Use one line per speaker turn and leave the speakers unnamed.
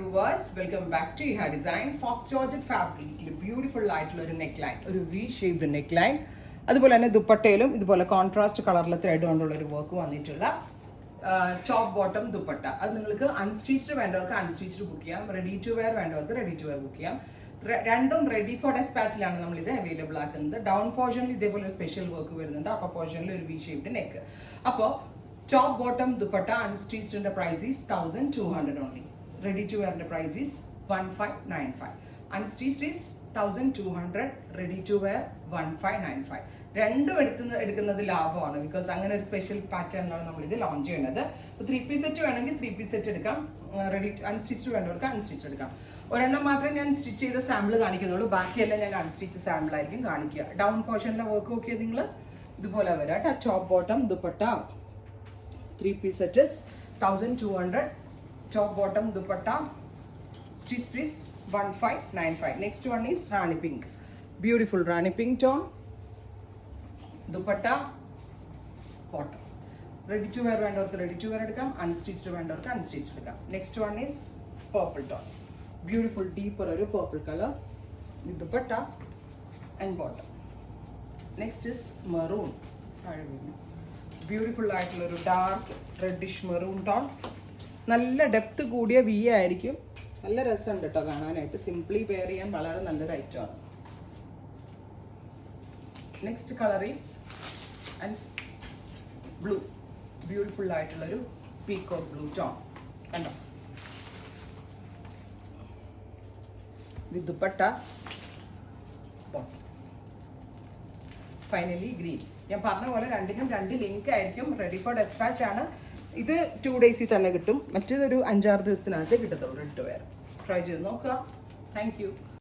viewers, welcome back to Iha Designs. Fox Georgette fabric, beautiful ആയിട്ടുള്ള ഒരു neck line, ഒരു V shaped neck line. അതുപോലെ തന്നെ ദുപ്പട്ടയിലും ഇതുപോലെ കോൺട്രാസ്റ്റ് കളറിലെ ത്രെഡ് കൊണ്ടുള്ള ഒരു വർക്ക് വന്നിട്ടുള്ള ടോപ്പ് ബോട്ടം ദുപ്പട്ട. അത് നിങ്ങൾക്ക് അൺസ്റ്റിച്ച്ഡ് വേണ്ടവർക്ക് അൺസ്റ്റിച്ച്ഡ് ബുക്ക് ചെയ്യാം, റെഡി ടു വെയർ വേണ്ടവർക്ക് റെഡി ടു വെയർ ബുക്ക് ചെയ്യാം. രണ്ടും റെഡി ഫോർ ഡെസ്പാച്ചിലാണ് നമ്മൾ ഇത് അവൈലബിൾ ആക്കുന്നത്. ഡൗൺ പോർഷനിൽ ഇതേപോലെ ഒരു സ്പെഷ്യൽ വർക്ക് വരുന്നുണ്ട്, അപ്പർ പോർഷനിൽ ഒരു വി ഷേപ്ഡ് നെക്ക്. അപ്പോൾ ടോപ്പ് ബോട്ടം ദുപ്പട്ട അൺസ്റ്റിച്ച്ഡിന്റെ price is 1200 only. Ready to വെയറിന്റെ price is 1595. Unstitched is 1200, ready to wear 1595. രണ്ടും എടുക്കുന്നത് ലാഭമാണ്, ബിക്കോസ് അങ്ങനെ ഒരു സ്പെഷ്യൽ പാറ്റേണിലാണ് നമ്മൾ ഇത് ലോഞ്ച് ചെയ്യുന്നത്. ഇപ്പോൾ 3 പീസ് സെറ്റ് വേണമെങ്കിൽ 3 പീസ് സെറ്റ് എടുക്കാം, റെഡി അൺസ്റ്റിച്ച്ഡ് വേണ്ടവർക്ക് അൺസ്റ്റിച്ച് എടുക്കാം. ഒരെണ്ണം മാത്രമേ ഞാൻ സ്റ്റിച്ച് ചെയ്ത സാമ്പിൾ കാണിക്കുന്നുള്ളൂ, ബാക്കിയെല്ലാം ഞാൻ അൺസ്റ്റിച്ച് സാമ്പിൾ ആയിരിക്കും കാണിക്കുക. ഡൗൺ പോർഷനിലെ വർക്ക് നോക്കിയാൽ നിങ്ങൾ ഇതുപോലെ വരാം. Top bottom dupatta 3 piece set 1200. Top bottom dupatta stitched is 1595. Next one is Rani pink, beautiful Rani pink tone dupatta bottom. Ready to wear vendor ready to wear edukam, unstitched vendor unstitched edukam. Next one is purple tone, beautiful deep or purple color with dupatta and bottom. Next is maroon, beautiful light dark reddish maroon tone. നല്ല depth കൂടിയ V ആയിരിക്കും, നല്ല രസമുണ്ട് കേട്ടോ കാണാനായിട്ട്. Simply wear ചെയ്യാൻ വളരെ നല്ലൊരു ഐറ്റമാണ്. Next colour is blue, beautiful ആയിട്ടുള്ളൊരു പീക്കോക്ക് ബ്ലൂ ടോൺ കണ്ടോ, വിത്ത് ദുപ്പട്ട ബോട്ടം. Finally green. ഞാൻ പറഞ്ഞ പോലെ രണ്ടിനും 2 ലിങ്ക് ആയിരിക്കും, റെഡി ഫോർ ഡെസ്പാച്ച് ആണ്. ഇത് 2 ഡേയ്സിൽ തന്നെ കിട്ടും, മറ്റേതൊരു 5-6 ദിവസത്തിനകത്ത് കിട്ടത്തുള്ളൂ. റെഡി ടു വെയർ ട്രൈ ചെയ്ത് നോക്കുക. Thank you.